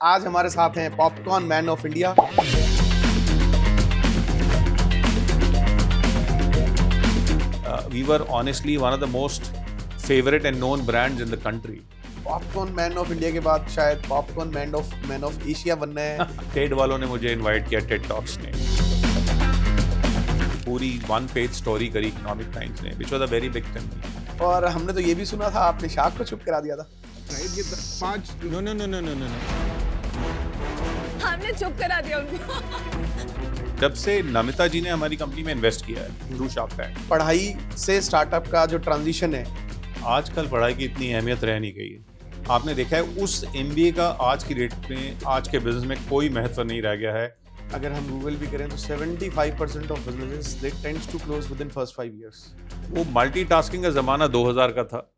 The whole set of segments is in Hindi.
आज हमारे साथ हैं popcorn man of India. We were honestly one of the most favorite and known brands in the country. Popcorn man of India के बाद शायद पॉपकॉर्न मैन ऑफ एशिया बनना है। टेड वालों ने मुझे इनवाइट किया, टेड टॉक्स ने पूरी 1 पेज स्टोरी करी इकोनॉमिक टाइम्स ने, which was a very big thing. और हमने तो ये भी सुना था आपने शार्क को चुप करा दिया था। No. हमने चुप करा दिया उनको। जब से नमिता जी ने हमारी कंपनी में इन्वेस्ट किया है थ्रू शार्क टैंक, पढ़ाई से स्टार्टअप का जो ट्रांजिशन है, आजकल पढ़ाई की इतनी अहमियत रह नहीं गई है। आपने देखा है उस MBA का आज की डेट में, आज के बिजनेस में कोई महत्व नहीं रह गया है। अगर हम गूगल भी करें तो 75% of businesses they tends to close within इन फर्स्ट 5 इयर्स। वो मल्टीटास्किंग का जमाना 2000 का था।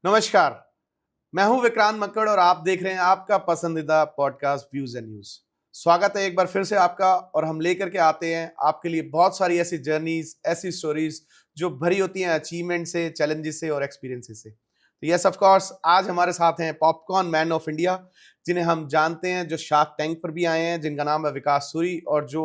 नमस्कार, मैं हूं विक्रांत मक्कड़ और आप देख रहे हैं आपका पसंदीदा पॉडकास्ट व्यूज एंड न्यूज। स्वागत है एक बार फिर से आपका, और हम लेकर के आते हैं आपके लिए बहुत सारी ऐसी जर्नीज, ऐसी स्टोरीज जो भरी होती हैं अचीवमेंट से, चैलेंजेस से और एक्सपीरियंसेस से। तो यस ऑफ कोर्स, आज हमारे साथ हैं पॉपकॉर्न मैन ऑफ इंडिया, जिन्हें हम जानते हैं, जो शार्क टैंक पर भी आए हैं, जिनका नाम है विकास सूरी, और जो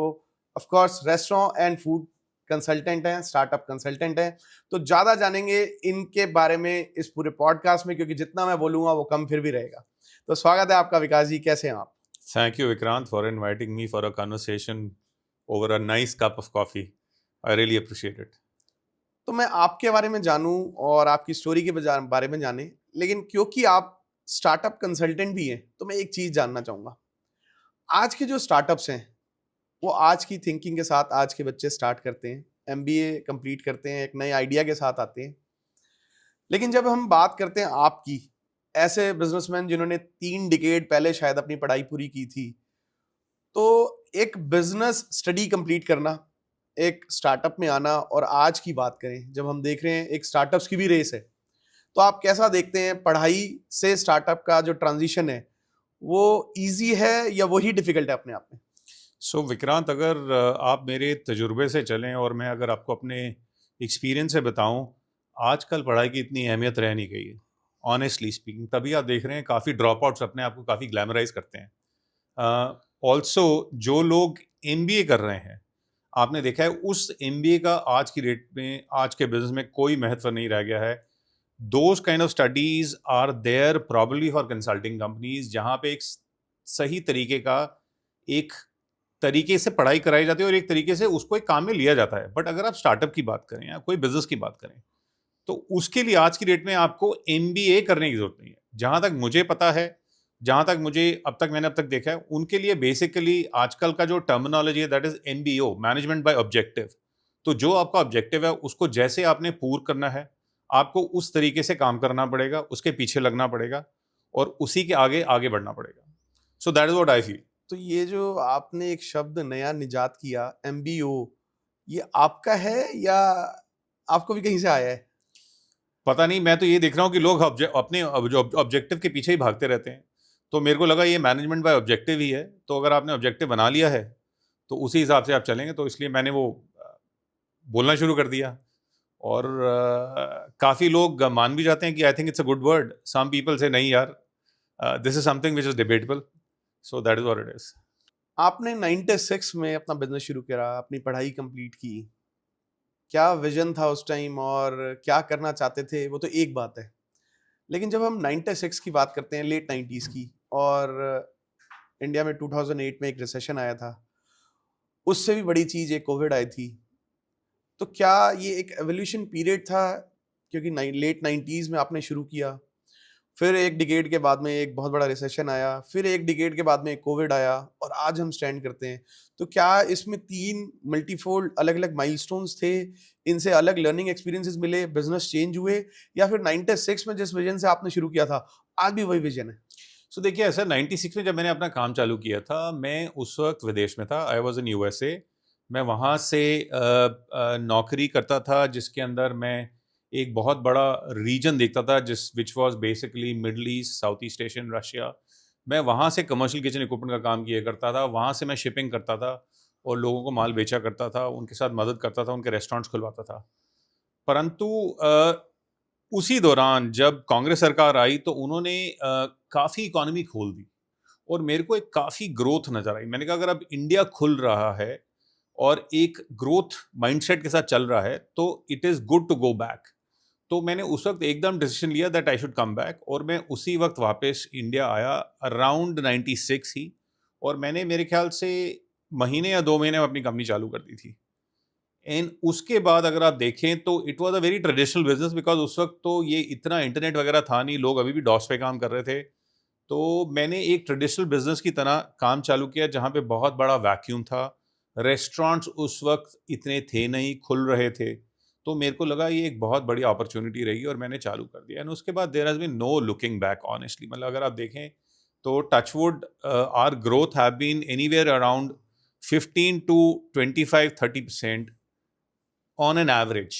of course restaurant and food consultant हैं, स्टार्टअप कंसल्टेंट हैं। तो ज़्यादा जानेंगे इनके बारे में इस पूरे पॉडकास्ट में, क्योंकि जितना मैं बोलूँगा वो कम फिर भी रहेगा। तो स्वागत है आपका विकास जी, कैसे हैं आप? Thank you, Vikrant, for inviting me for a conversation over a nice cup of coffee. I really appreciate it. तो मैं आपके बारे में जानूं और आपकी स्टोरी के बारे में जाने, लेकिन क्योंकि आप स्टार्टअप कंसल्टेंट भी हैं, तो मैं एक चीज़ जानना चाहूँगा। आज के जो स्टार्टअप्स हैं वो आज की थिंकिंग के साथ आज के बच्चे स्टार्ट करते हैं, MBA कंप्लीट करते हैं, एक नए आइडिया के साथ आते हैं। लेकिन जब हम बात करते हैं आपकी, ऐसे बिजनेसमैन जिन्होंने 3 डिकेड पहले शायद अपनी पढ़ाई पूरी की थी, तो एक बिजनेस स्टडी कंप्लीट करना, एक स्टार्टअप में आना, और आज की बात करें जब हम देख रहे हैं एक स्टार्टअप्स की भी रेस है, तो आप कैसा देखते हैं पढ़ाई से स्टार्टअप का जो ट्रांजिशन है, वो ईजी है या वही डिफिकल्ट है अपने आप में? सो विक्रांत, अगर आप मेरे तजुर्बे से चलें और मैं अगर आपको अपने एक्सपीरियंस से बताऊं, आजकल पढ़ाई की इतनी अहमियत रह नहीं गई है, ऑनेस्टली स्पीकिंग। तभी आप देख रहे हैं काफ़ी ड्रॉप आउट्स अपने आप को काफ़ी ग्लैमराइज करते हैं। ऑल्सो जो लोग MBA कर रहे हैं, आपने देखा है उस MBA का आज की डेट में, आज के बिजनेस में कोई महत्व नहीं रह गया है। Those kind of studies are there probably for consulting companies, जहाँ पे एक सही तरीके का एक तरीके से पढ़ाई कराई जाती है और एक तरीके से उसको एक काम में लिया जाता है। बट अगर आप स्टार्टअप की बात करें या कोई बिजनेस की बात करें, तो उसके लिए आज की डेट में आपको MBA करने की जरूरत नहीं है। जहाँ तक मुझे पता है, जहाँ तक मुझे मैंने अब तक देखा है, उनके लिए बेसिकली आजकल का जो टर्मिनोलॉजी है, that is MBO, management by objective. तो जो आपका ऑब्जेक्टिव है उसको जैसे आपने पूर्ण करना है, आपको उस तरीके से काम करना पड़ेगा, उसके पीछे लगना पड़ेगा और उसी के आगे आगे बढ़ना पड़ेगा। सो that is what I feel. तो ये जो आपने एक शब्द नया निजात किया, MBO, ये आपका है या आपको भी कहीं से आया है? पता नहीं, मैं तो ये देख रहा हूँ कि लोग अपने जो ऑब्जेक्टिव के पीछे ही भागते रहते हैं। तो मेरे को लगा ये मैनेजमेंट बाय ऑब्जेक्टिव ही है। तो अगर आपने ऑब्जेक्टिव बना लिया है तो उसी हिसाब से आप चलेंगे। तो इसलिए मैंने वो बोलना शुरू कर दिया, और काफ़ी लोग मान भी जाते हैं कि I think it's a good word. Some people से नहीं यार, this is something which is debatable. So that is what it is. आपने 96 में अपना बिजनेस शुरू करा, अपनी पढ़ाई कंप्लीट की। क्या विजन था उस टाइम और क्या करना चाहते थे, वो तो एक बात है। लेकिन जब हम 96 की बात करते हैं, लेट 90s की, और इंडिया में 2008 में एक रिसेशन आया था, उससे भी बड़ी चीज़ एक कोविड आई थी। तो क्या ये एक एवोल्यूशन पीरियड था, क्योंकि लेट 90s में आपने शुरू किया, फिर एक डिकेड के बाद में एक बहुत बड़ा रिसेशन आया, फिर एक डिकेड के बाद में कोविड आया, और आज हम स्टैंड करते हैं। तो क्या इसमें 3 मल्टीफोल्ड अलग अलग माइलस्टोन्स थे, इनसे अलग लर्निंग एक्सपीरियंसेस मिले, बिजनेस चेंज हुए, या फिर 96 में जिस विजन से आपने शुरू किया था आज भी वही विजन है? सो देखिए, ऐसा 96 में जब मैंने अपना काम चालू किया था, मैं उस वक्त विदेश में था। I was in USA। मैं वहाँ से नौकरी करता था, जिसके अंदर मैं एक बहुत बड़ा रीजन देखता था, which was basically middle east, south east Asian, Russia. मैं वहाँ से कमर्शियल किचन इक्विपमेंट का काम किया करता था, वहाँ से मैं शिपिंग करता था, और लोगों को माल बेचा करता था, उनके साथ मदद करता था, उनके रेस्टोरेंट्स खुलवाता था। परंतु उसी दौरान जब कांग्रेस सरकार आई तो उन्होंने काफ़ी इकोनॉमी खोल दी और मेरे को एक काफ़ी ग्रोथ नज़र आई। मैंने कहा अगर अब इंडिया खुल रहा है और एक ग्रोथ माइंडसेट के साथ चल रहा है तो it is good to go back. तो मैंने उस वक्त एकदम डिसीजन लिया that I should come back और मैं उसी वक्त वापस इंडिया आया अराउंड 96 ही। और मैंने मेरे ख्याल से महीने या 2 महीने में अपनी कंपनी चालू कर दी थी। एंड उसके बाद अगर आप देखें तो it was a very traditional business because उस वक्त तो ये इतना इंटरनेट वगैरह था नहीं, लोग अभी भी डॉस पे काम कर रहे थे। तो मैंने एक ट्रेडिशनल बिजनेस की तरह काम चालू किया जहाँ पे बहुत बड़ा वैक्यूम था। रेस्टोरेंट्स उस वक्त इतने थे नहीं, खुल रहे थे। तो मेरे को लगा ये एक बहुत बड़ी अपॉर्चुनिटी रहेगी और मैंने चालू कर दिया। एंड उसके बाद there has been no looking back honestly. मतलब अगर आप देखें तो touchwood our growth have been anywhere around 15 to 25-30% on an average.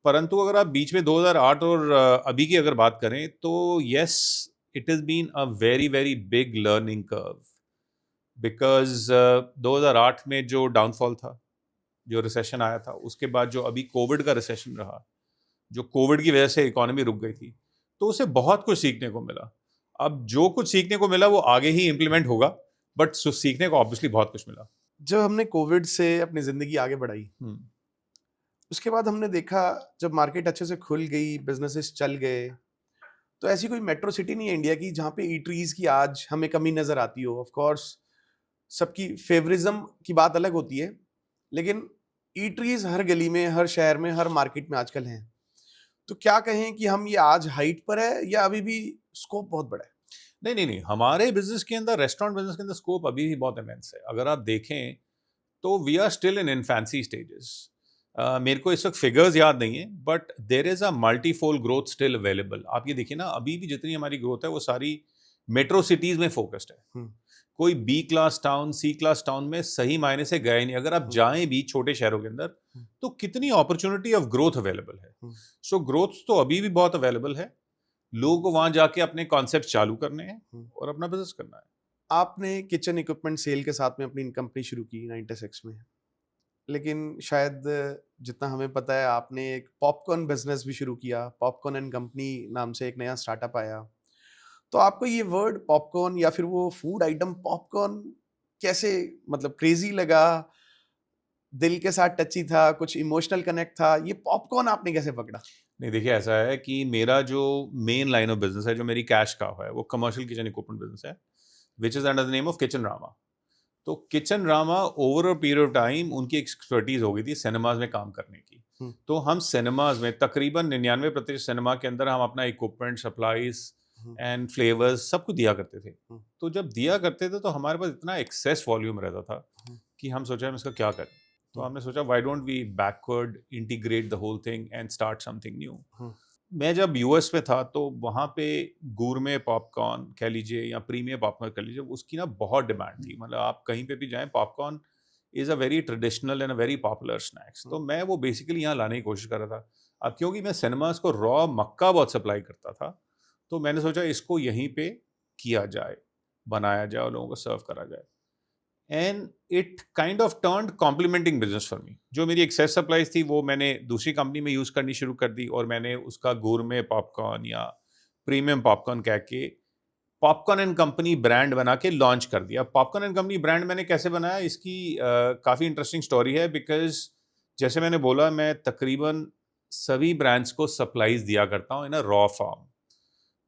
परंतु अगर आप बीच में 2008 और अभी की अगर बात करें तो yes, it is been a very very big learning curve because 2008 में जो डाउनफॉल था, जो रिसेशन आया था, उसके बाद जो अभी कोविड का रिसेशन रहा, जो कोविड की वजह से इकोनॉमी रुक गई थी, तो उसे बहुत कुछ सीखने को मिला। अब जो कुछ सीखने को मिला वो आगे ही इम्प्लीमेंट होगा, बट सीखने को ऑब्वियसली बहुत कुछ मिला। जब हमने कोविड से अपनी ज़िंदगी आगे बढ़ाई, उसके बाद हमने देखा जब मार्केट अच्छे से खुल गई, बिजनेसेस चल गए, तो ऐसी कोई मेट्रो सिटी नहीं है इंडिया की जहाँ पे ईटरीज की आज हमें कमी नज़र आती हो। ऑफ कोर्स सबकी फेवरिज्म की बात अलग होती है, लेकिन ईटरीज हर गली में, हर शहर में, हर मार्केट में आजकल हैं। तो क्या कहें कि हम ये आज हाइट पर है या अभी भी स्कोप बहुत बड़ा है? नहीं, हमारे बिजनेस के अंदर, रेस्टोरेंट बिजनेस के अंदर स्कोप अभी भी बहुत इमेंस है। अगर आप देखें तो we are still in infancy stages. मेरे को इस वक्त फिगर्स याद नहीं है, but there is a multifold growth still available. आप ये देखिए ना, अभी भी जितनी हमारी ग्रोथ है वो सारी मेट्रो सिटीज़ में फोकस्ड है। कोई बी क्लास टाउन, सी क्लास टाउन में सही मायने से गए नहीं। अगर आप जाएं भी छोटे शहरों के अंदर तो कितनी अपॉर्चुनिटी ऑफ ग्रोथ अवेलेबल है। सो ग्रोथ तो अभी भी बहुत अवेलेबल है। लोगों को वहां जाके अपने कॉन्सेप्ट चालू करने हैं और अपना बिजनेस करना है। आपने किचन इक्विपमेंट सेल के साथ में अपनी कंपनी शुरू की 96 में, लेकिन शायद जितना हमें पता है आपने एक पॉपकॉर्न बिजनेस भी शुरू किया। पॉपकॉर्न एंड कंपनी नाम से एक नया स्टार्टअप आया। तो आपको ये वर्ड पॉपकॉर्न या फिर वो फूड आइटम पॉपकॉर्न कैसे, मतलब क्रेजी लगा, दिल के साथ टची था, कुछ इमोशनल कनेक्ट था? ये पॉपकॉर्न आपने कैसे पकड़ा? नहीं, देखिए ऐसा है कि मेरा जो मेन लाइन ऑफ बिजनेस है, जो मेरी कैश काउ है, वो कमर्शियल किचन इक्विपमेंट बिजनेस है, which is under the name of kitchen Rama. तो kitchen Rama over a period of time उनकी एक्सपर्टीज हो गई थी सिनेमाज में काम करने की। तो हम सिनेमाज में तकरीबन 99% सिनेमा के अंदर हम अपना इक्विपमेंट, सप्लाईज एंड फ्लेवर्स सब कुछ दिया करते थे। तो जब दिया करते थे तो हमारे पास इतना एक्सेस वॉल्यूम रहता था कि हम सोचा हम इसका क्या करें। तो हमने सोचा why don't we backward integrate the whole thing and start something new. मैं जब यूएस में था तो वहाँ पे गूरमे पॉपकॉर्न कह लीजिए या प्रीमियम पॉपकॉर्न कह लीजिए, उसकी ना बहुत डिमांड थी। मतलब आप कहीं पे भी जाएं, popcorn is a very traditional and a very popular snacks. तो मैं वो बेसिकली यहाँ लाने की कोशिश कर रहा था। अब क्योंकि मैं सिनेमास को रॉ मक्का बहुत सप्लाई करता था, तो मैंने सोचा इसको यहीं पे किया जाए, बनाया जाए और लोगों को सर्व करा जाए। And it kind of turned complementing business for me. जो मेरी एक्सेस सप्लाईज थी वो मैंने दूसरी कंपनी में यूज़ करनी शुरू कर दी और मैंने उसका गूरमे पॉपकॉर्न या प्रीमियम पॉपकॉर्न कह के पॉपकॉर्न एंड कंपनी ब्रांड बना के लॉन्च कर दिया। पॉपकॉर्न एंड कंपनी ब्रांड मैंने कैसे बनाया, इसकी काफ़ी इंटरेस्टिंग स्टोरी है। बिकॉज जैसे मैंने बोला, मैं तकरीबन सभी ब्रांड्स को सप्लाईज दिया करता हूँ इन अ रॉ फॉर्म।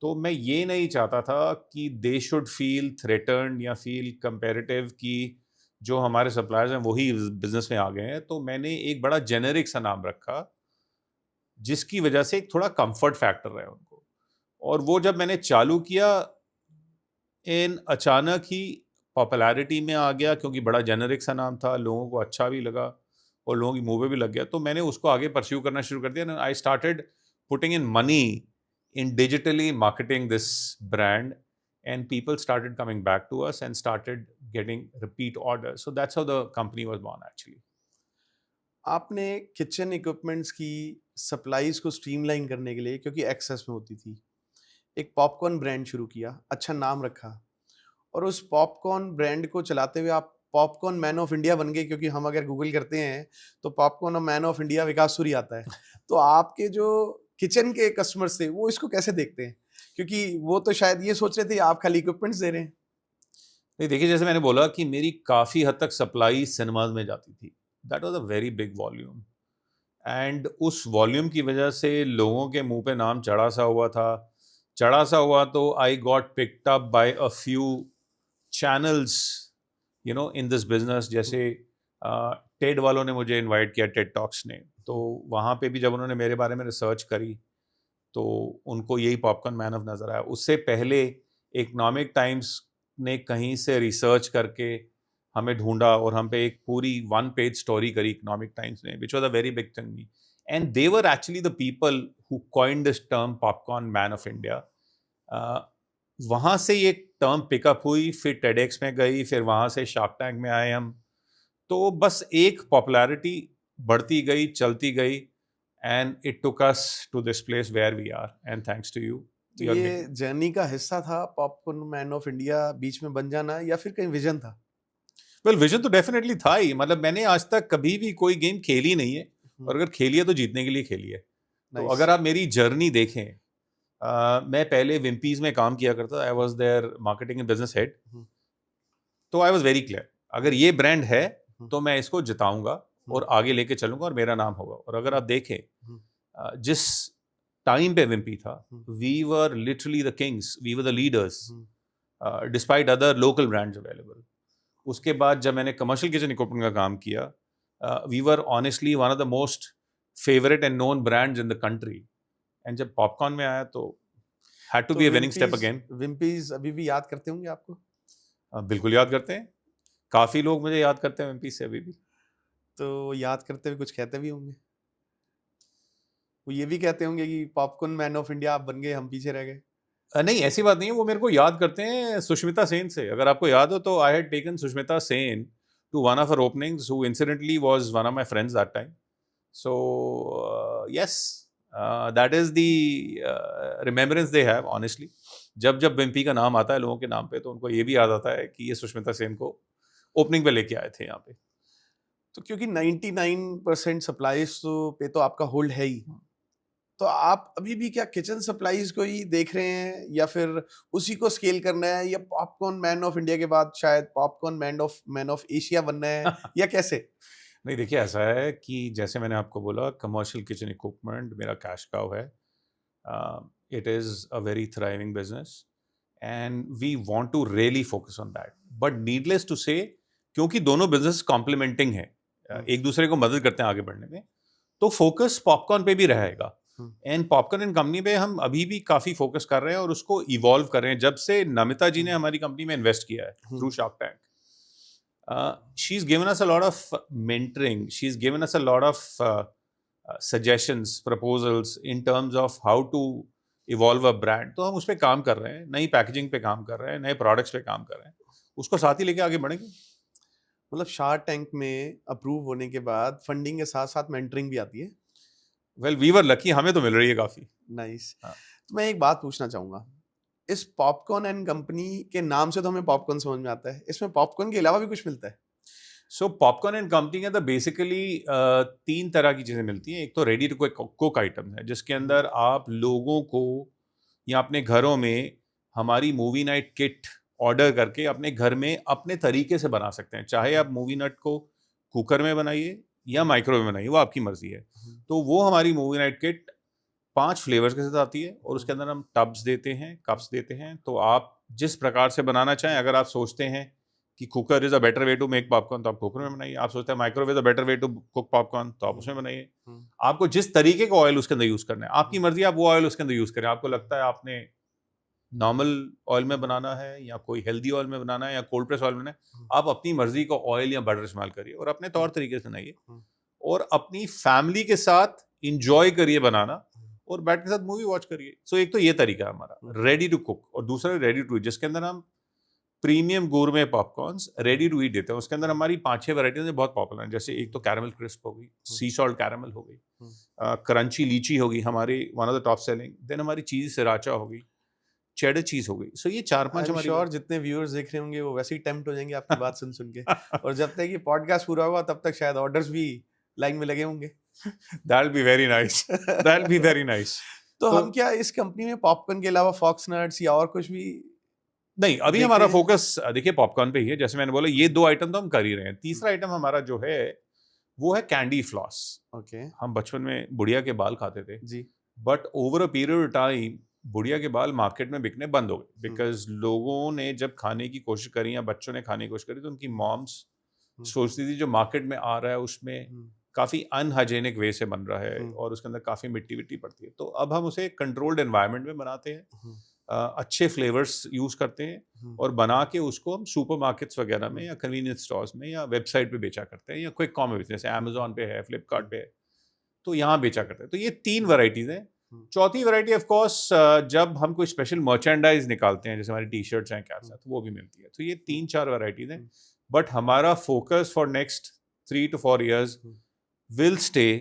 तो मैं ये नहीं चाहता था कि दे शुड फील थ्रेटन्ड या फील कंपेरेटिव कि जो हमारे सप्लायर्स हैं वही बिजनेस में आ गए हैं। तो मैंने एक बड़ा जेनेरिक सा नाम रखा जिसकी वजह से एक थोड़ा कंफर्ट फैक्टर रहे उनको। और वो जब मैंने चालू किया, इन अचानक ही पॉपुलैरिटी में आ गया क्योंकि बड़ा जेनेरिक सा नाम था, लोगों को अच्छा भी लगा और लोगों की मुंह पे भी लग गया। तो मैंने उसको आगे परस्यू करना शुरू कर दिया। I started putting in money in digitally marketing this brand, and people started coming back to us and started getting repeat orders. So that's how the company was born actually. आपने किचन इक्विपमेंट्स की सप्लाईज को स्ट्रीमलाइन करने के लिए, क्योंकि एक्सेस में होती थी, एक पॉपकॉर्न ब्रांड शुरू किया, अच्छा नाम रखा, और उस पॉपकॉर्न ब्रांड को चलाते हुए आप पॉपकॉर्न मैन ऑफ इंडिया बन गए, क्योंकि हम अगर गूगल करते हैं तो पॉपकॉर्न मैन ऑफ इंडिया विकास सूरी आता है। तो आपके जो किचन के कस्टमर्स थे वो इसको कैसे देखते हैं, क्योंकि वो तो शायद ये सोच रहे थे आप खाली इक्विपमेंट्स दे रहे हैं। नहीं देखिए, जैसे मैंने बोला कि मेरी काफ़ी हद तक सप्लाई सिनेमाज में जाती थी। That was a very big volume, and उस वॉल्यूम की वजह से लोगों के मुंह पे नाम चढ़ा सा हुआ था। चढ़ा सा हुआ तो I got picked up by a few channels in this business. जैसे टेड वालों ने मुझे इनवाइट किया, टेड टॉक्स ने। तो वहाँ पे भी जब उन्होंने मेरे बारे में रिसर्च करी तो उनको यही पॉपकॉर्न मैन ऑफ नज़र आया। उससे पहले इकोनॉमिक टाइम्स ने कहीं से रिसर्च करके हमें ढूंढा और हम पे एक पूरी 1 पेज स्टोरी करी इकोनॉमिक टाइम्स ने, which was a very big thing me. And they were actually the people who coined this term popcorn man of India. वहाँ से ये टर्म पिकअप हुई, फिर टेडेक्स में गई, फिर वहाँ से शार्क टैंक में आए हम। तो बस एक पॉपुलैरिटी बढ़ती गई, चलती गई, and it took us to this place where we are, and thanks to you. तो ये जर्नी का हिस्सा था पॉपकॉर्न मैन ऑफ इंडिया बीच में बन जाना, या फिर कहीं विजन था? वेल, विजन तो डेफिनेटली था ही। मतलब मैंने आज तक कभी भी कोई गेम खेली नहीं है, और अगर खेली है तो जीतने के लिए खेली है। तो अगर आप मेरी जर्नी देखें, मैं पहले विम्पीज में काम किया करता था। I was there marketing and business head. तो आई वॉज वेरी क्लियर, अगर ये ब्रांड है तो मैं इसको जिताऊंगा और आगे लेके चलूंगा और मेरा नाम होगा। और अगर आप देखें जिस टाइम पे विम्पी था, we were literally the kings, we were the leaders despite other local brands available. उसके बाद जब मैंने कमर्शियल किचन इक्विपमेंट का काम किया, we were honestly one of the most favourite and known brands in the country. And जब पॉपकॉर्न में आया तो had to be a winning step again. Wimpy's अभी भी याद करते होंगे आपको? बिल्कुल याद करते हैं, काफ़ी लोग मुझे याद करते हैं विम्पीज से अभी भी। तो याद करते हुए कुछ कहते भी होंगे, वो ये भी कहते होंगे कि पॉपकॉर्न मैन ऑफ इंडिया आप बन गए, हम पीछे रह गए? नहीं, ऐसी बात नहीं है। वो मेरे को याद करते हैं सुष्मिता सेन से। अगर आपको याद हो तो I had taken Sushmita Sen to one of her openings, who incidentally was one of my friends that time. So yes, that is the remembrance they have honestly. जब जब विम्पी का नाम आता है लोगों के नाम पे, तो उनको ये भी याद आता है कि ये सुष्मिता सेन को ओपनिंग पे लेके आए थे यहाँ पे। तो क्योंकि 99% सप्लाईज पे तो आपका होल्ड है ही, तो आप अभी भी क्या किचन सप्लाईज को ही देख रहे हैं, या फिर उसी को स्केल करना है, या पॉपकॉर्न मैन ऑफ इंडिया के बाद शायद पॉपकॉर्न मैन ऑफ एशिया बनना है, या कैसे? नहीं देखिए, ऐसा है कि जैसे मैंने आपको बोला, कमर्शियल किचन इक्विपमेंट मेरा कैश काउ है। It is a very thriving business and we want to really focus on that. But needless to say, क्योंकि दोनों बिजनेस कॉम्प्लीमेंटिंग है, एक दूसरे को मदद करते हैं आगे बढ़ने में, तो फोकस पॉपकॉर्न पे भी रहेगा। एंड पॉपकॉर्न एंड कंपनी पे हम अभी भी काफ़ी फोकस कर रहे हैं और उसको इवॉल्व कर रहे हैं। जब से नमिता जी ने हमारी कंपनी में इन्वेस्ट किया है through shark tank, she's given us a lot of mentoring, she's given us a lot of suggestions, proposals in terms of how to evolve a brand। तो हम उस पर काम कर रहे हैं, नई पैकेजिंग पे काम कर रहे हैं, नए प्रोडक्ट्स पे काम कर रहे हैं, उसको साथ ही लेके आगे बढ़ेंगे। मतलब शार्क टैंक में अप्रूव होने के बाद फंडिंग के साथ साथ मेंटरिंग भी आती है? वेल, वी वर लकी, हमें तो मिल रही है काफ़ी। नाइस। हाँ। तो मैं एक बात पूछना चाहूंगा, इस पॉपकॉर्न एंड कंपनी के नाम से तो हमें पॉपकॉर्न समझ में आता है, इसमें पॉपकॉर्न के अलावा भी कुछ मिलता है? सो पॉपकॉर्न एंड कंपनी के अंदर बेसिकली 3 तरह की चीज़ें मिलती हैं। एक तो रेडी टू कुक आइटम है, जिसके अंदर आप लोगों को या अपने घरों में हमारी मूवी नाइट किट ऑर्डर करके अपने घर में अपने तरीके से बना सकते हैं। चाहे आप मूवी नाइट को कुकर में बनाइए या माइक्रोवेव में बनाइए, वो आपकी मर्जी है। तो वो हमारी मूवी नाइट किट 5 फ्लेवर्स के साथ आती है और उसके अंदर हम टब्स देते हैं, कप्स देते हैं। तो आप जिस प्रकार से बनाना चाहें, अगर आप सोचते हैं कि cooker is a better way to make popcorn, तो आप कुकर में बनाइए। आप सोचते हैं microwave is a better way to cook popcorn, तो आप उसमें बनाइए। आपको जिस तरीके का ऑयल उसके अंदर यूज़ करना है, आपकी मर्जी, आप वो ऑयल उसके अंदर यूज़ करें। आपको लगता है आपने नॉर्मल ऑयल में बनाना है या कोई हेल्दी ऑयल में बनाना है या कोल्ड प्रेस ऑयल में बनाना है, आप अपनी मर्जी का ऑयल या बटर इस्तेमाल करिए और अपने तौर तरीके से बनाइए और अपनी फैमिली के साथ इंजॉय करिए बनाना और बैठ के साथ मूवी वॉच करिए। सो एक तो ये तरीका है हमारा रेडी टू कुक, और दूसरा रेडी टू ईट, जिसके अंदर हम प्रीमियम गोurmet पॉपकॉर्न्स रेडी टू ईट देते हैं। उसके अंदर हमारी 5-6 वैराइटीज बहुत पॉपुलर हैं। जैसे एक तो कैरमल क्रिस्प हो गई, सी सॉल्ट कैरमल हो गई, क्रंची लीची होगी हमारी one of the top selling, then हमारी चीज़ सिराचा होगी, चेडर चीज हो गई. सो ये 4-5 हमारी श्योर जितने व्यूअर्स देख रहे होंगे वो वैसे ही टेम्प्ट हो जाएंगे आपकी बात सुन के. और जब तक ये पॉडकास्ट पूरा होगा तब तक शायद ऑर्डर्स भी लाइन में लगे होंगे. That'll be very nice. That'll be very nice. तो हम क्या इस कंपनी में पॉपकॉर्न के अलावा फॉक्स नट्स या और कुछ भी नहीं, अभी देख हमारा रहे हैं? फोकस देखिए पॉपकॉर्न पे ही है. जैसे मैंने बोला ये 2 आइटम तो हम कर ही रहे हैं. तीसरा आइटम हमारा जो है वो है कैंडी फ्लॉस. ओके हम बचपन में बुढ़िया के बाल खाते थे, जी. But over a period of time बुढ़िया के बाल मार्केट में बिकने बंद हो गए बिकॉज लोगों ने जब खाने की कोशिश करी या बच्चों ने खाने की कोशिश करी तो उनकी मॉम्स सोचती थी जो मार्केट में आ रहा है उसमें काफ़ी अनहाइजेनिक वे से बन रहा है और उसके अंदर काफ़ी मिट्टी विट्टी पड़ती है. तो अब हम उसे कंट्रोल्ड एनवायरनमेंट में बनाते हैं, अच्छे फ्लेवर्स यूज़ करते हैं और बना के उसको हम सुपरमार्केट्स वगैरह में या कन्वीनियंस स्टोर्स में या वेबसाइट पे बेचा करते हैं या क्विक कॉमर्स जैसे अमेजोन पे है, फ्लिपकार्ट पे है, तो यहाँ बेचा करते हैं. तो ये 3 वैरायटीज़ हैं. चौथी वैरायटी ऑफ कोर्स जब हम कोई स्पेशल मर्चेंडाइज निकालते हैं जैसे हमारी टी शर्ट्स हैं क्या साथ वो भी मिलती है. तो ये 3-4 वैरायटीज़ हैं. बट हमारा focus for next 3 to 4 years will stay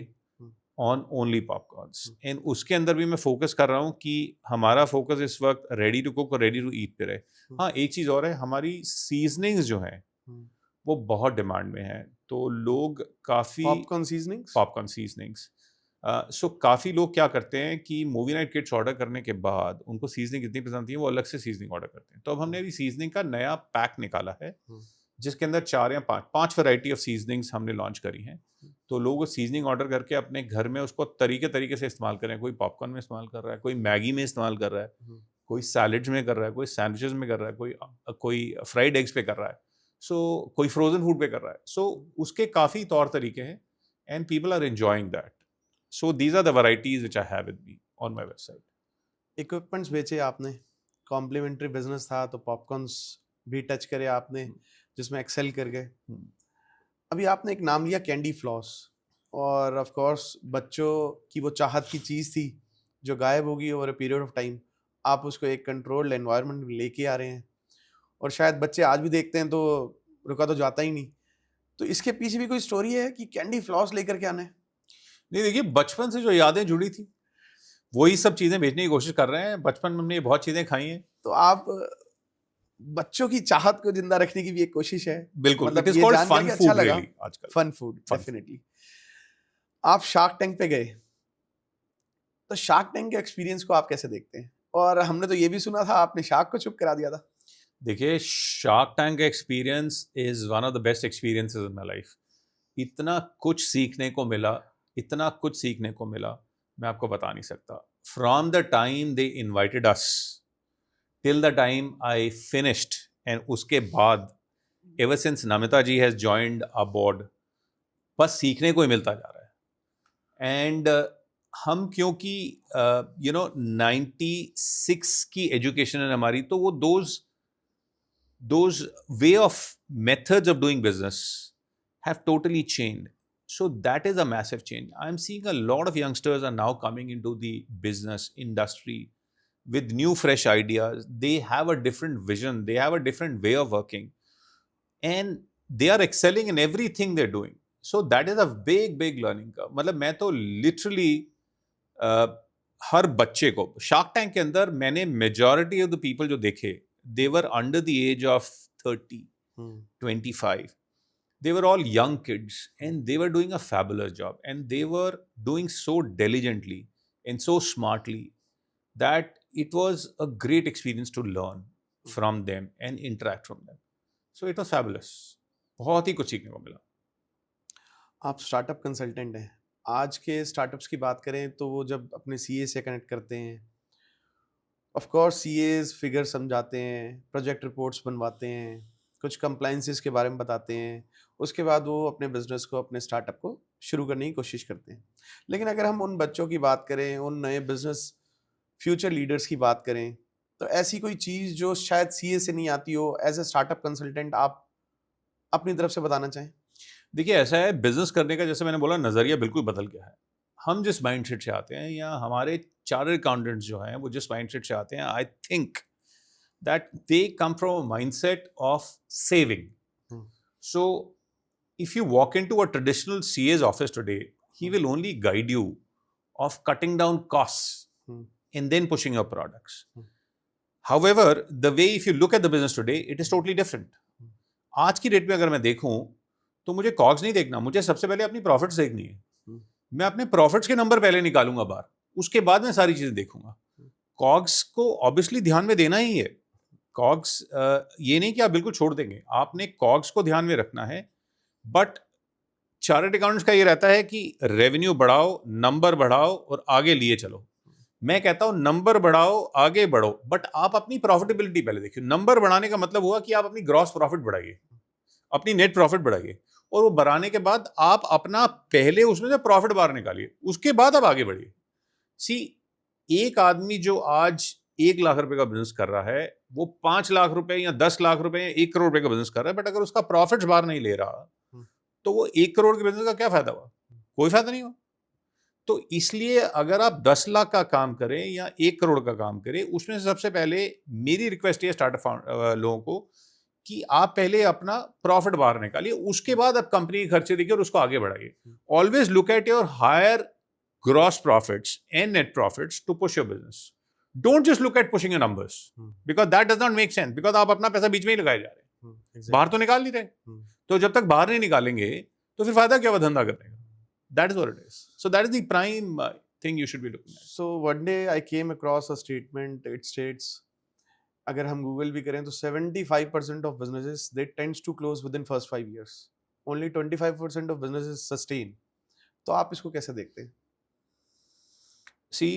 on only popcorns. And उसके अंदर भी मैं फोकस कर रहा हूँ कि हमारा फोकस इस वक्त रेडी टू कुक और रेडी टू ईट पे रहे. हाँ, एक चीज़ और है, हमारी सीजनिंग्स जो हैं वो बहुत डिमांड में है. तो लोग काफ़ी पॉपकॉर्न सीजनिंग्स सो काफ़ी लोग क्या करते हैं कि मूवी नाइट किट्स ऑर्डर करने के बाद उनको सीजनिंग इतनी पसंद थी वो अलग से सीजनिंग ऑर्डर करते हैं. तो अब हमने अभी सीजनिंग का नया पैक निकाला है जिसके अंदर 4 या 5 वैरायटी ऑफ सीजनिंग्स हमने लॉन्च करी हैं. तो लोग सीजनिंग ऑर्डर करके अपने घर में उसको तरीके से इस्तेमाल करें. कोई पॉपकॉर्न में इस्तेमाल कर रहा है, कोई मैगी में इस्तेमाल कर रहा है, कोई सैलड्स में कर रहा है, कोई सैंडविचेस में कर रहा है, कोई फ्राइड एग्स पे कर रहा है, सो कोई फ्रोजन फूड पे कर रहा है. सो उसके काफ़ी तौर तरीके हैं and people are enjoying that. So these are the varieties which I have with me on my website. Equipments बेचे आपने, कॉम्प्लीमेंट्री बिजनेस था तो पॉपकॉर्न्स भी टच करे आपने जिसमें एक्सेल कर गए. अभी आपने एक नाम लिया कैंडी फ्लॉस और ऑफ कोर्स बच्चों की वो चाहत की चीज़ थी जो गायब होगी over a period of time. आप उसको एक कंट्रोल्ड एनवायरनमेंट में लेके आ रहे हैं और शायद बच्चे आज भी देखते हैं तो रुका तो जाता ही नहीं. तो इसके पीछे भी कोई स्टोरी है कि कैंडी फ्लॉस लेकर के आना है? नहीं, देखिए बचपन से जो यादें जुड़ी थी वही सब चीज़ें बेचने की कोशिश कर रहे हैं. बचपन में हमने ये बहुत चीज़ें खाई हैं. तो आप बच्चों की चाहत को जिंदा रखने की भी एक कोशिश है. बिल्कुल, मतलब it is ये called जान fun करके food अच्छा लगा. really आजकल. Fun food definitely. आप शार्क टैंक पे गए तो शार्क टैंक के एक्सपीरियंस को आप कैसे देखते हैं? और हमने तो ये भी सुना था आपने शार्क को चुप करा दिया था. देखिए शार्क टैंक का experience is one of the best experiences in my life. इतना कुछ सीखने को मिला, मैं आपको बता नहीं सकता. From the time they invited us till the time I finished and उसके बाद ever since Namita ji has joined a board बस सीखने को ही मिलता जा रहा है. एंड हम क्योंकि 96 की एजुकेशन है हमारी, तो वो those way of methods of doing business have totally changed. So that is a massive change. I'm seeing a lot of youngsters are now coming into the business industry with new fresh ideas. They have a different vision, they have a different way of working and they are excelling in everything they're doing. So that is a big learning curve. मतलब मैं तो literally हर बच्चे को शार्क टैंक के अंदर मैंने मेजॉरिटी ऑफ द पीपल जो देखे they were under the age of 30, 25. They were all young kids and they were doing a fabulous job and they were doing so diligently and so smartly that it was a great experience to learn from them and interact from them. So it was fabulous. बहुत ही कुछ सीखने को मिला. आप स्टार्टअप कंसल्टेंट हैं. आज के स्टार्टअप्स की बात करें तो वो जब अपने सीए से कनेक्ट करते हैं, ऑफ कोर्स सीएज फिगर समझाते हैं, प्रोजेक्ट रिपोर्ट्स बनवाते हैं, कुछ कंप्लाइंसेस के बारे में बताते हैं, उसके बाद वो अपने बिजनेस को, अपने स्टार्टअप को शुरू करने की कोशिश करते हैं. लेकिन अगर हम उन बच्चों की बात करें, उन नए बिजनेस फ्यूचर लीडर्स की बात करें, तो ऐसी कोई चीज़ जो शायद सीए से नहीं आती हो, एज ए स्टार्टअप कंसल्टेंट आप अपनी तरफ से बताना चाहें? देखिए ऐसा है, बिजनेस करने का जैसे मैंने बोला नज़रिया बिल्कुल बदल गया है. हम जिस माइंडसेट से आते हैं या हमारे चार्टर्ड अकाउंटेंट्स जो हैं वो जिस माइंडसेट से आते हैं, I think that they come from a mindset of saving. So if you walk into a traditional CA's office today, he will only guide you of cutting down costs and then pushing your products. However, the way if you look at the business today, it is totally different. आज की डेट में अगर मैं देखूं तो मुझे कॉग्स नहीं देखना, मुझे सबसे पहले अपनी प्रॉफिट्स देखनी है। मैं अपने प्रॉफिट्स के नंबर पहले निकालूंगा बाहर, उसके बाद मैं सारी चीजें देखूंगा। कॉग्स को ऑब्वियसली ध्यान में देना ही है। कॉग्स ये नहीं कि आप बिल्कुल छोड़ देंगे, आपने कॉग्स को ध्यान में रखना है। बट चार्टर्ड अकाउंट्स का ये रहता है कि रेवेन्यू बढ़ाओ, नंबर बढ़ाओ और आगे लिए चलो। मैं कहता हूं नंबर बढ़ाओ, आगे बढ़ो, बट आप अपनी प्रॉफिटेबिलिटी पहले देखिए। नंबर बढ़ाने का मतलब हुआ कि आप अपनी ग्रॉस प्रॉफिट बढ़ाइए, अपनी नेट प्रॉफिट बढ़ाइए, और वो बढ़ाने के बाद आप अपना पहले उसमें से प्रॉफिट बाहर निकालिए, उसके बाद आप आगे बढ़िए। सी, एक आदमी जो आज 1 लाख रुपए का बिजनेस कर रहा है, वो 5 लाख रुपए या 10 लाख रुपए या 1 करोड़ रुपए का बिजनेस कर रहा है, बट अगर उसका प्रॉफिट बाहर नहीं ले रहा तो वो 1 करोड़ के बिजनेस का क्या फायदा हुआ? कोई फायदा नहीं हुआ। तो इसलिए अगर आप 10 लाख का काम करें या 1 करोड़ का काम करें, उसमें से सबसे पहले मेरी रिक्वेस्ट है स्टार्टअप लोगों को कि आप पहले अपना प्रॉफिट बाहर निकालिए, उसके बाद आप कंपनी के खर्चे देखिए और उसको आगे बढ़ाइए। Always look at your higher gross profits and net profits to push your business. Don't just look at pushing your numbers because that does not make sense, because आप अपना पैसा बीच में ही लगाए जा रहे हैं, बाहर तो निकाल नहीं रहे। तो जब तक बाहर नहीं निकालेंगे तो फिर फायदा क्या हुआ धंधा करने का? That is what it is. So that is the prime thing you should be looking at. So one day I came across a statement. It states, अगर हम गूगल भी करें तो 75% of businesses they tends to close within first 5 years. Only 25% of businesses sustain. तो आप इसको कैसे देखते हैं? See,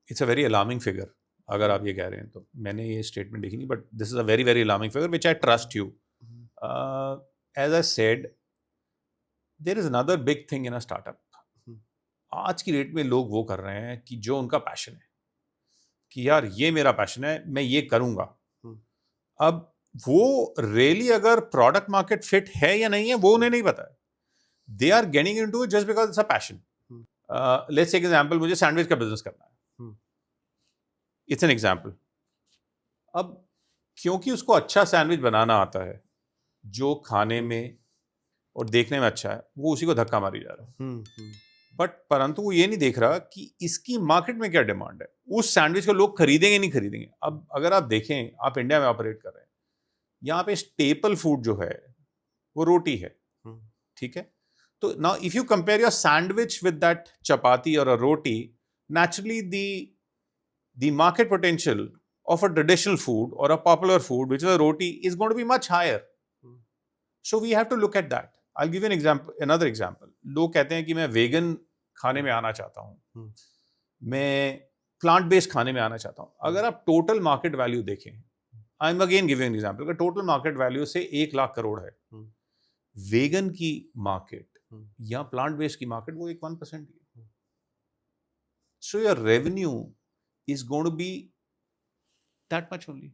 it's a very alarming figure. अगर आप ये कह रहे हैं तो मैंने ये स्टेटमेंट देखी नहीं, but this is a very very alarming figure which I trust you. As I said, there is another big thing in a startup. आज की डेट में लोग वो कर रहे हैं कि जो उनका पैशन है, कि यार ये मेरा पैशन है, मैं ये करूंगा। अब वो रियली अगर प्रोडक्ट मार्केट फिट है या नहीं है वो उन्हें नहीं पता है। They are getting into it just because it's a passion. Let's take example, मुझे सैंडविच का बिजनेस करना है, इट्स एन एग्जांपल। अब क्योंकि उसको अच्छा सैंडविच बनाना आता है, जो खाने में और देखने में अच्छा है, वो उसी को धक्का मारी जा रहा है। बट परंतु वो ये नहीं देख रहा कि इसकी मार्केट में क्या डिमांड है, उस सैंडविच को लोग खरीदेंगे नहीं खरीदेंगे। अब अगर आप देखें, आप इंडिया में ऑपरेट कर रहे हैं, यहाँ पे स्टेपल फूड जो है वो रोटी है, ठीक है। तो now if you compare your sandwich with that chapati और a roti, naturally the market potential of a traditional food or a popular food which is a roti is going to be much higher. So we have to look at that. I'll give you an example, another example. लोग कहते हैं कि मैं वेगन खाने में आना चाहता हूँ, मैं प्लांट बेस्ड खाने में आना चाहता हूँ। अगर आप टोटल मार्केट वैल्यू देखें, I am again giving an example, अगर टोटल मार्केट वैल्यू से 1 लाख करोड़ है, वेगन की मार्केट या प्लांट बेस्ड की मार्केट वो 1% ही है। So your revenue is going to be that much only,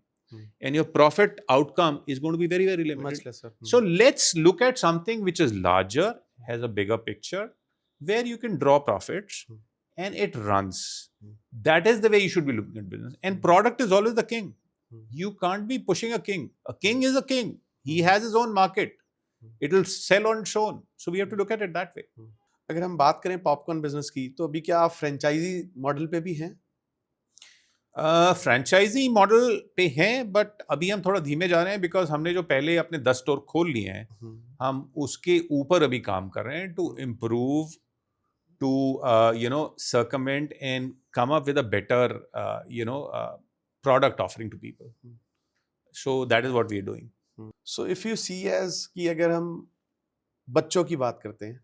and your profit outcome is going to be very very limited, Much lesser. So let's look at something which is larger, has a bigger picture, where you can draw profits and it runs. That is the way you should be looking at business, and product is always the king. You can't be pushing a king. A king is a king. He has his own market. It will sell on its own. So we have to look at it that way. अगर हम बात करें पॉपकॉर्न बिजनेस की, तो अभी क्या आप फ्रेंचाइजी मॉडल पे भी हैं? फ्रेंचाइजी मॉडल पे हैं, बट अभी हम थोड़ा धीमे जा रहे हैं, बिकॉज हमने जो पहले अपने 10 स्टोर खोल लिए हैं, हम उसके ऊपर अभी काम कर रहे हैं to improve, to circumvent and come up with a better product offering to people. So that is what we are doing. So if you see as कि अगर हम बच्चों की बात करते हैं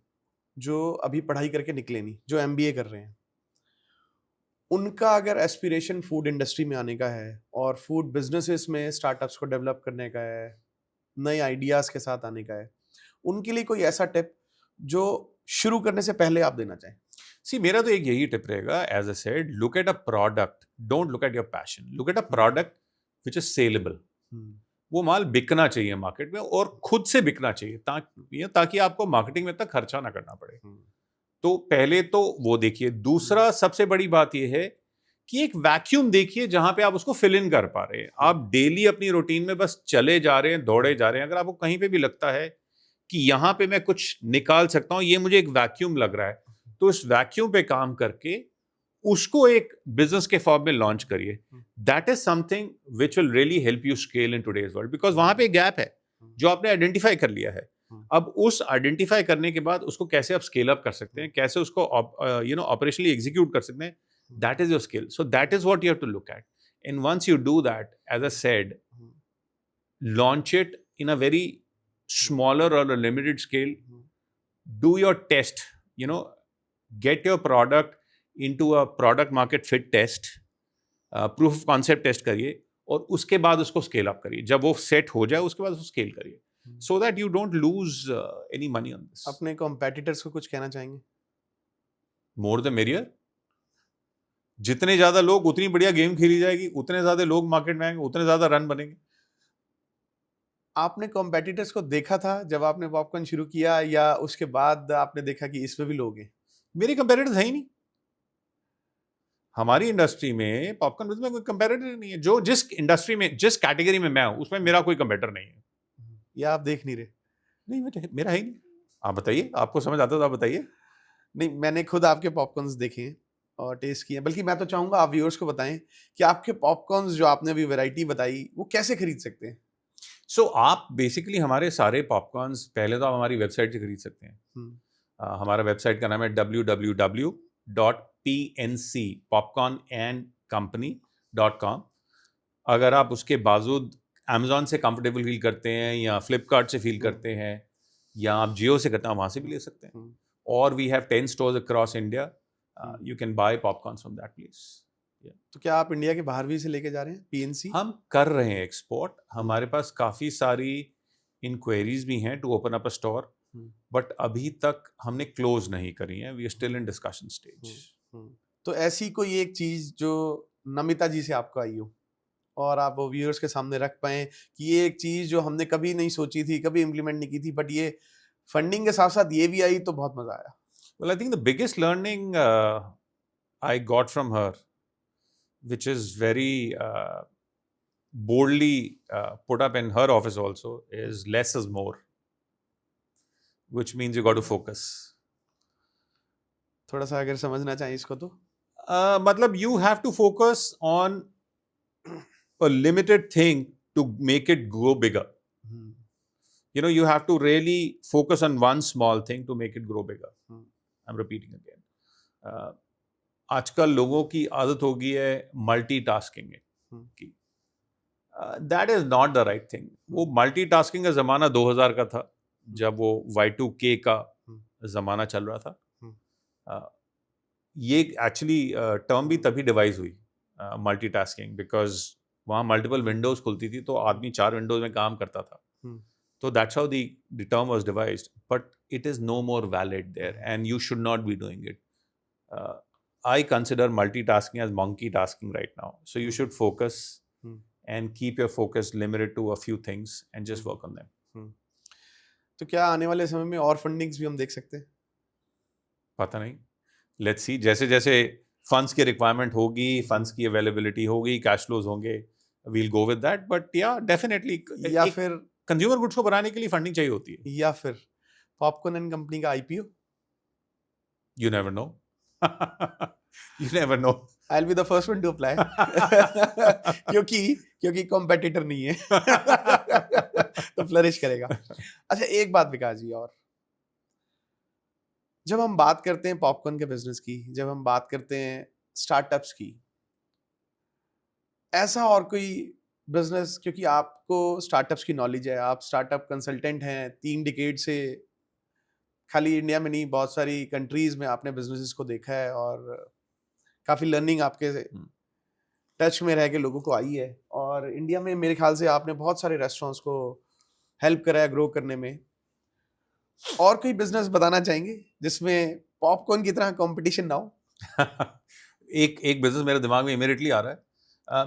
जो अभी पढ़ाई करके निकले नहीं, जो MBA कर रहे हैं, उनका अगर एस्पिरेशन फूड इंडस्ट्री में आने का है और फूड बिजनेसेस में स्टार्टअप्स को डेवलप करने का है, नए आइडियाज के साथ आने का है, उनके लिए कोई ऐसा टिप जो शुरू करने से पहले आप देना चाहें? सी, मेरा तो एक यही टिप रहेगा, as I said, look at a product, don't look at your passion, look at a product which is saleable. वो माल बिकना चाहिए मार्केट में और खुद से बिकना चाहिए, ताकि आपको मार्केटिंग में इतना खर्चा ना करना पड़े। तो पहले तो वो देखिए। दूसरा सबसे बड़ी बात यह है कि एक वैक्यूम देखिए जहां पे आप उसको फिल इन कर पा रहे हैं। आप डेली अपनी रूटीन में बस चले जा रहे हैं, दौड़े जा रहे हैं, अगर आपको कहीं पे भी लगता है कि यहां पे मैं कुछ निकाल सकता हूं, ये मुझे एक वैक्यूम लग रहा है, तो इस वैक्यूम पे काम करके उसको एक बिजनेस के फॉर्म में लॉन्च करिए. That is something which will really help you scale in today's world, because वहां पे एक गैप है जो आपने आइडेंटिफाई कर लिया है. अब उस आइडेंटिफाई करने के बाद उसको कैसे आप स्केल अप कर सकते हैं, कैसे उसको ऑपरेशनली एग्जीक्यूट कर सकते हैं, that is your skill. So that is what you have to look at. And once you do that, as I said, launch it in a very smaller or a limited scale. Do your test, get your product into a product market fit test, proof of concept test करिए, और उसके बाद उसको scale up करिए. जब वो set हो जाए उसके बाद उसको scale करिए, so that you don't lose any money on this. अपने competitors को कुछ कहना चाहेंगे? More the merrier. जितने ज्यादा लोग, उतनी बढ़िया गेम खेली जाएगी, उतने ज्यादा लोग मार्केट में आएंगे, उतने ज्यादा रन बनेंगे. आपने कॉम्पिटिटर्स को देखा था जब आपने पॉपकॉर्न शुरू किया, या उसके बाद आपने देखा कि इसमें भी लोग हैं? मेरे कंपेटिटर्स है ही नहीं. हमारी इंडस्ट्री में पॉपकॉर्न बिजनेस में कोई कंपेटिटर नहीं है. जो जिस इंडस्ट्री में, जिस कैटेगरी में मैं हूं, उसमें मेरा कोई कंपेटिटर नहीं है. या आप देख नहीं रहे? नहीं, मेरा है ही नहीं. आप बताइए, आपको समझ आता तो आप बताइए. नहीं, मैंने खुद आपके पॉपकॉर्न्स देखे हैं और टेस्ट किए हैं. बल्कि मैं तो चाहूंगा आप व्यूअर्स को बताएं कि आपके पॉपकॉर्न्स जो आपने अभी वैरायटी बताई, वो कैसे खरीद सकते हैं? सो आप बेसिकली हमारे सारे पॉपकॉर्न्स पहले तो आप हमारी वेबसाइट से खरीद सकते हैं. हमारा वेबसाइट का नाम है www.pncpopcornandcompany.com. अगर आप उसके बावजूद अमेजोन से कंफर्टेबल फील करते हैं, या फ्लिपकार्ट से फील करते हैं, या आप जियो से करते हैं, वहाँ से भी ले सकते हैं. और we have 10 stores across India. You can buy popcorns from that place. तो क्या आप इंडिया के बाहर भी इसे लेके जा रहे हैं, पीएनसी? हम कर रहे हैं एक्सपोर्ट. हमारे पास काफ़ी सारी इंक्वायरीज भी हैं to open up a store, but अभी तक हमने क्लोज नहीं करी है. We are still in discussion stage. तो ऐसी कोई एक चीज जो नमिता जी से आपको आई हो और आप वो व्यूअर्स के सामने रख पाए कि ये एक चीज जो हमने कभी नहीं सोची थी, कभी इम्प्लीमेंट नहीं की थी, बट ये फंडिंग के साथ साथ ये भी आई तो बहुत मजा आया? Well, I think the biggest learning I got from her, which is very boldly put up in her office also, is less is more, which means you got to focus. थोड़ा सा अगर समझना चाहिए इसको तो मतलब you have to focus on a limited thing to make it grow bigger. You have to really focus on one small thing to make it grow bigger. I'm repeating again. आजकल लोगों की आदत हो गई है मल्टीटास्किंग की. That is not the right thing. वो मल्टीटास्किंग का जमाना 2000 का था, जब वो Y2K का जमाना चल रहा था. ये एक्चुअली टर्म भी तभी डिवाइस हुई, मल्टीटास्किंग, बिकॉज वहाँ मल्टीपल विंडोज खुलती थी, तो आदमी 4 विंडोज में काम करता था. तो that's how the term was devised, but it is no more valid there, and you should not be doing it. I consider multitasking as monkey tasking right now. So you should focus and keep your focus limited to a few things and just work on them. तो क्या आने वाले समय में और फंडिंग्स भी हम देख सकते हैं? पता नहीं. Let's see. जैसे जैसे फंड्स की रिक्वायरमेंट होगी, फंड्स की अवेलेबिलिटी होगी, कैश फ्लोज होंगे, we'll go with that. But yeah, definitely. या फिर कंज्यूमर गुड्स को बनाने के लिए फंडिंग चाहिए होती है. या फिर पॉपकॉर्न एंड कंपनी का IPO? You never know. You never know. I'll be the first one to apply. क्योंकि कॉम्पिटिटर नहीं है. तो फ्लरिश करेगा. अच्छा, एक बात विकास जी, और जब हम बात करते हैं पॉपकॉर्न के बिजनेस की, जब हम बात करते हैं स्टार्टअप्स की, ऐसा और कोई बिजनेस, क्योंकि आपको स्टार्टअप्स की नॉलेज है, आप स्टार्टअप कंसल्टेंट हैं, 3 डिकेड से खाली इंडिया में नहीं, बहुत सारी कंट्रीज में आपने बिजनेसेस को देखा है, और काफ़ी लर्निंग आपके टच में रह के लोगों को आई है. और इंडिया में मेरे ख्याल से आपने बहुत सारे रेस्टोरेंट्स को हेल्प करा है ग्रो करने में. और कोई बिजनेस बताना चाहेंगे जिसमें पॉपकॉर्न की तरह कंपटीशन ना हो? एक बिजनेस मेरे दिमाग में इमीडिएटली आ रहा है.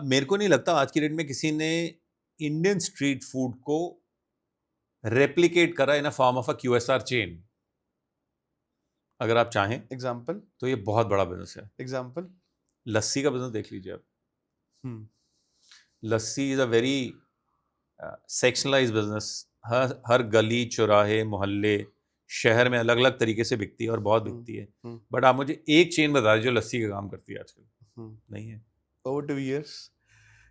मेरे को नहीं लगता आज की डेट में किसी ने इंडियन स्ट्रीट फूड को रेप्लिकेट करा in a form of a QSR chain. अगर आप चाहें एग्जाम्पल, तो ये बहुत बड़ा बिजनेस है. एग्जाम्पल, लस्सी का बिजनेस देख लीजिए आप. लस्सी इज अ वेरी सेक्शनलाइज्ड बिजनेस. हर गली, चौराहे, मोहल्ले, शहर में अलग अलग तरीके से बिकती है और बहुत बिकती है, बट आप मुझे एक चेन बता दीजिए जो लस्सी का काम करती है आजकल। नहीं है। ओवर 2 इयर्स,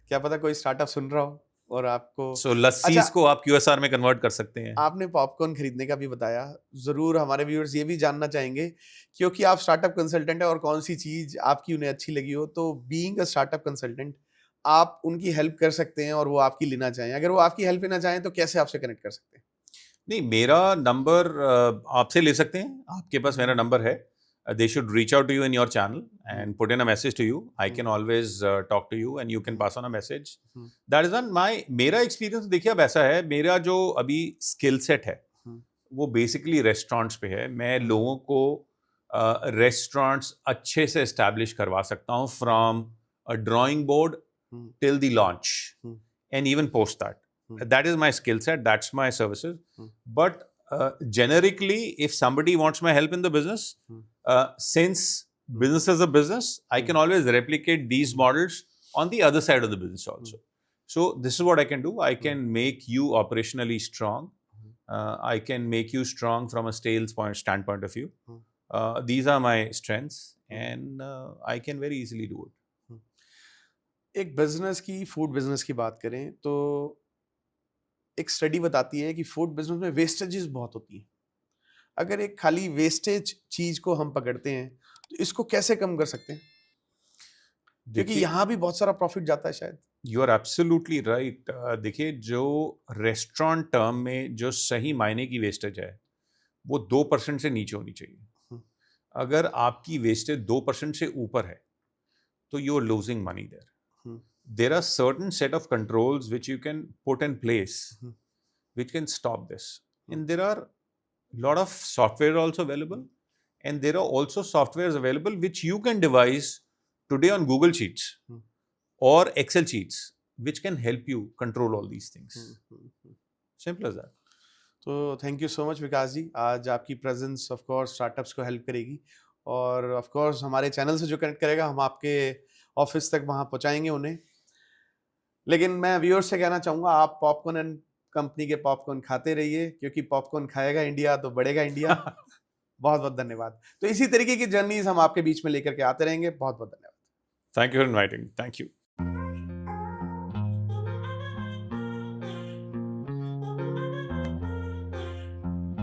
क्या पता कोई स्टार्टअप सुन रहा हो और आपको सो लस्सीज अच्छा, को आप QSR में कन्वर्ट कर सकते हैं। आपने पॉपकॉर्न खरीदने का भी बताया, ज़रूर हमारे व्यूअर्स ये भी जानना चाहेंगे क्योंकि आप स्टार्टअप कंसल्टेंट है और कौन सी चीज़ आपकी उन्हें अच्छी लगी हो, तो बीइंग अ स्टार्टअप कंसल्टेंट आप उनकी हेल्प कर सकते हैं और वो आपकी लेना चाहें। अगर वो आपकी हेल्प लेना चाहें तो कैसे आपसे कनेक्ट कर सकते हैं? नहीं, मेरा नंबर आपसे ले सकते हैं, आपके पास मेरा नंबर है। They should reach out to you in your channel and put in a message to you. I can always talk to you and you can pass on a message. That is on my मेरा एक्सपीरियंस देखिए अब ऐसा है, मेरा जो अभी स्किल सेट है वो बेसिकली रेस्टोरेंट्स पे है। मैं लोगों को रेस्टोरेंट्स अच्छे से एस्टैब्लिश करवा सकता हूँ from a drawing board till the launch and even post that. That is my skill set, that's my services. But generically, if somebody wants my help in the business, since business is a business, I can always replicate these models on the other side of the business also. So this is what I can do. I can make you operationally strong. I can make you strong from a sales standpoint of view. These are my strengths and I can very easily do it. एक बिजनेस की, फूड बिजनेस की बात करें तो एक स्टडी बताती है कि फूड बिजनेस में वेस्टेजेस बहुत होती हैं। अगर एक खाली वेस्टेज चीज को हम पकड़ते हैं तो इसको कैसे कम कर सकते हैं? क्योंकि यहाँ भी बहुत सारा प्रॉफिट जाता है शायद। You are absolutely right. देखिए, जो रेस्टोरेंट टर्म में जो सही मायने की वेस्टेज है वो 2% से नीचे होनी चाहिए। अगर आपकी वेस्टेज 2% से ऊपर है तो you are losing money there. There are certain set of controls which you can put in place which can stop this. And there are lot of software also available, and there are also softwares available which you can devise today on Google Sheets or Excel sheets which can help you control all these things. Simple as that. तो थैंक यू सो मच विकास जी, आज आपकी प्रेजेंस ऑफ कोर्स स्टार्टअप्स को हेल्प करेगी और ऑफ कोर्स हमारे चैनल से जो कनेक्ट करेगा हम आपके ऑफिस तक वहाँ पहुँचाएंगे उन्हें। लेकिन मैं व्यूअर्स से कहना चाहूँगा, आप पॉपकॉर्न एंड कंपनी के पॉपकॉर्न खाते रहिए क्योंकि पॉपकॉर्न खाएगा इंडिया तो बढ़ेगा इंडिया। बहुत बहुत धन्यवाद। तो इसी तरीके की जर्नीज हम आपके बीच में लेकर के आते रहेंगे। बहुत बहुत धन्यवाद। Thank you for inviting me. Thank you.